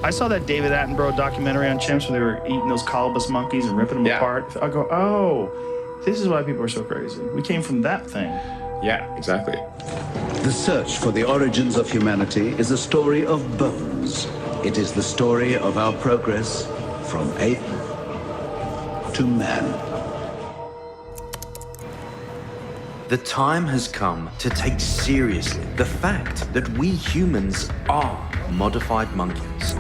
I saw that David Attenborough documentary on chimps where they were eating those colobus monkeys and ripping them apart. I go, oh, this is why people are so crazy. We came from that thing. Yeah, exactly. The search for the origins of humanity is a story of bones. It is the story of our progress from ape to man. The time has come to take seriously the fact that we humans are modified monkeys.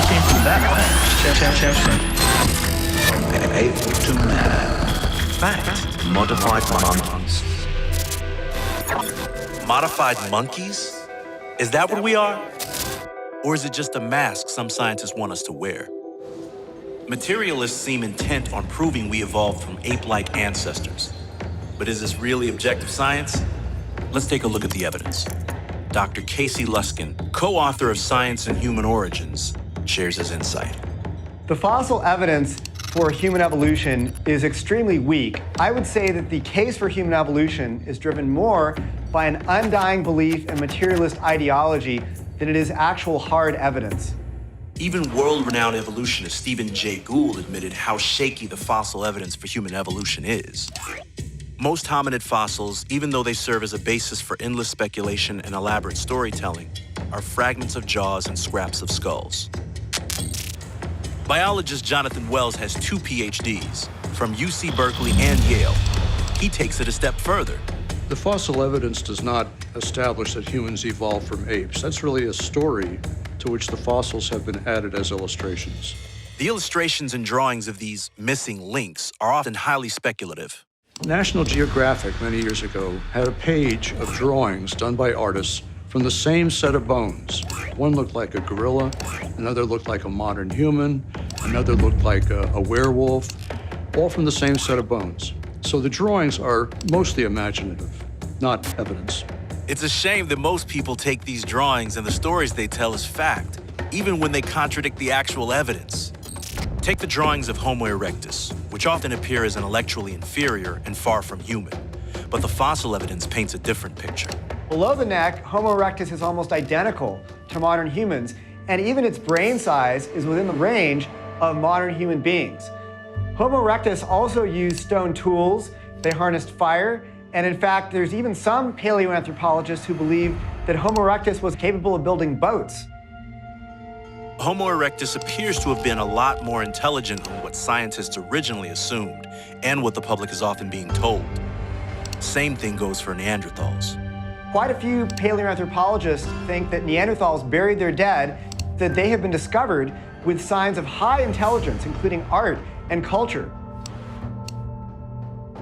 Came from that thing. From ape to man. Fact, modified monkeys. Modified monkeys? Is that what we are? Or is it just a mask some scientists want us to wear? Materialists seem intent on proving we evolved from ape-like ancestors. But is this really objective science? Let's take a look at the evidence. Dr. Casey Luskin, co-author of Science and Human Origins, shares his insight. The fossil evidence for human evolution is extremely weak. I would say that the case for human evolution is driven more by an undying belief in materialist ideology than it is actual hard evidence. Even world-renowned evolutionist Stephen Jay Gould admitted how shaky the fossil evidence for human evolution is. Most hominid fossils, even though they serve as a basis for endless speculation and elaborate storytelling, are fragments of jaws and scraps of skulls. Biologist Jonathan Wells has 2 PhDs from UC Berkeley and Yale. He takes it a step further. The fossil evidence does not establish that humans evolved from apes. That's really a story to which the fossils have been added as illustrations. The illustrations and drawings of these missing links are often highly speculative. National Geographic, many years ago, had a page of drawings done by artists from the same set of bones. One looked like a gorilla, another looked like a modern human, another looked like a werewolf, all from the same set of bones. So the drawings are mostly imaginative, not evidence. It's a shame that most people take these drawings and the stories they tell as fact, even when they contradict the actual evidence. Take the drawings of Homo erectus, which often appear as intellectually inferior and far from human. But the fossil evidence paints a different picture. Below the neck, Homo erectus is almost identical to modern humans, and even its brain size is within the range of modern human beings. Homo erectus also used stone tools, they harnessed fire, and in fact, there's even some paleoanthropologists who believe that Homo erectus was capable of building boats. Homo erectus appears to have been a lot more intelligent than what scientists originally assumed, and what the public is often being told. Same thing goes for Neanderthals. Quite a few paleoanthropologists think that Neanderthals buried their dead, that they have been discovered with signs of high intelligence, including art and culture.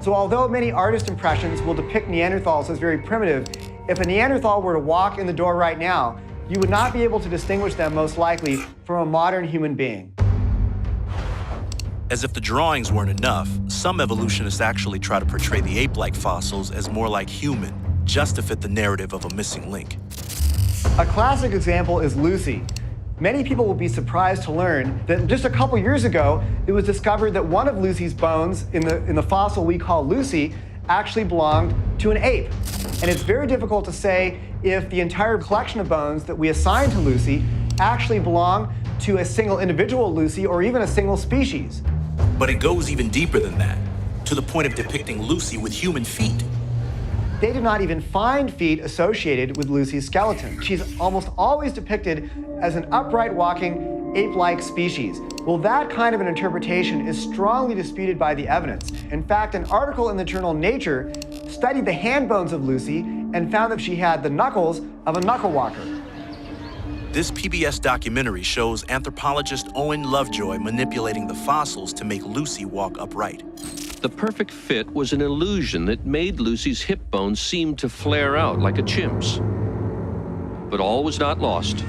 So although many artist impressions will depict Neanderthals as very primitive, if a Neanderthal were to walk in the door right now, you would not be able to distinguish them most likely from a modern human being. As if the drawings weren't enough, some evolutionists actually try to portray the ape-like fossils as more like human, just to fit the narrative of a missing link. A classic example is Lucy. Many people will be surprised to learn that just a couple years ago, it was discovered that one of Lucy's bones in the fossil we call Lucy actually belonged to an ape. And it's very difficult to say if the entire collection of bones that we assign to Lucy actually belong to a single individual Lucy or even a single species. But it goes even deeper than that, to the point of depicting Lucy with human feet. They did not even find feet associated with Lucy's skeleton. She's almost always depicted as an upright walking ape-like species. Well, that kind of an interpretation is strongly disputed by the evidence. In fact, an article in the journal Nature studied the hand bones of Lucy and found that she had the knuckles of a knuckle walker. This PBS documentary shows anthropologist Owen Lovejoy manipulating the fossils to make Lucy walk upright. The perfect fit was an illusion that made Lucy's hip bones seem to flare out like a chimp's. But all was not lost.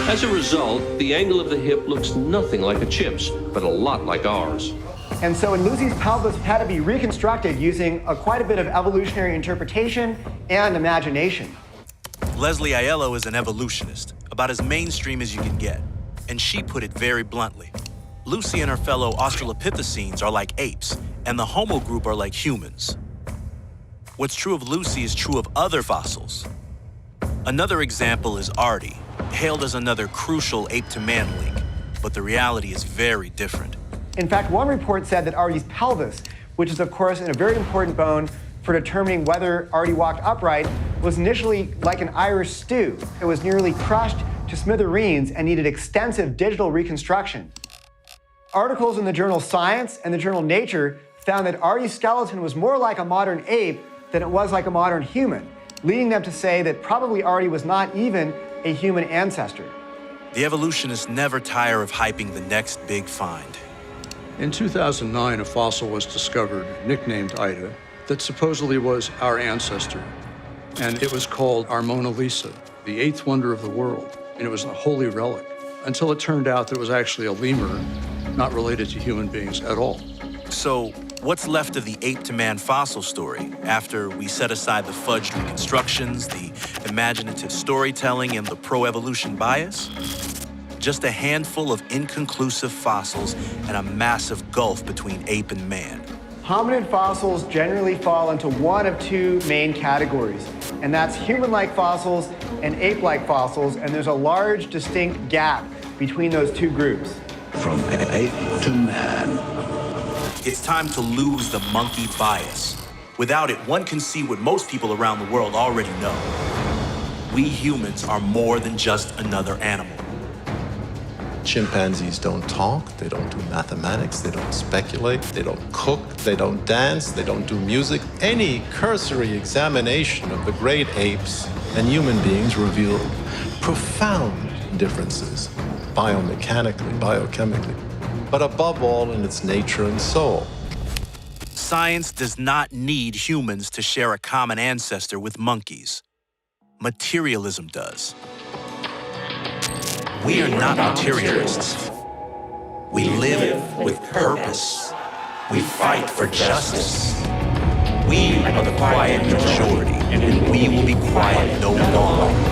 As a result, the angle of the hip looks nothing like a chimp's, but a lot like ours. And so in Lucy's pelvis had to be reconstructed using quite a bit of evolutionary interpretation and imagination. Leslie Aiello is an evolutionist, about as mainstream as you can get. And she put it very bluntly. Lucy and her fellow Australopithecines are like apes, and the Homo group are like humans. What's true of Lucy is true of other fossils. Another example is Artie, hailed as another crucial ape-to-man link, but the reality is very different. In fact, one report said that Artie's pelvis, which is of course a very important bone for determining whether Artie walked upright, was initially like an Irish stew. It was nearly crushed to smithereens and needed extensive digital reconstruction. Articles in the journal Science and the journal Nature found that Artie's skeleton was more like a modern ape than it was like a modern human, leading them to say that probably Artie was not even a human ancestor. The evolutionists never tire of hyping the next big find. In 2009, a fossil was discovered, nicknamed Ida, that supposedly was our ancestor. And it was called our Mona Lisa, the eighth wonder of the world. And it was a holy relic, until it turned out that it was actually a lemur, not related to human beings at all. So, what's left of the ape-to-man fossil story after we set aside the fudged reconstructions, the imaginative storytelling, and the pro-evolution bias? Just a handful of inconclusive fossils and a massive gulf between ape and man. Hominid fossils generally fall into one of two main categories, and that's human-like fossils and ape-like fossils, and there's a large, distinct gap between those two groups. From ape to man. It's time to lose the monkey bias. Without it, one can see what most people around the world already know. We humans are more than just another animal. Chimpanzees don't talk, they don't do mathematics, they don't speculate, they don't cook, they don't dance, they don't do music. Any cursory examination of the great apes and human beings reveal profound differences, biomechanically, biochemically, but above all in its nature and soul. Science does not need humans to share a common ancestor with monkeys. Materialism does. We are not materialists. We live with purpose. We fight for justice. We are the quiet majority, and we will be quiet no longer.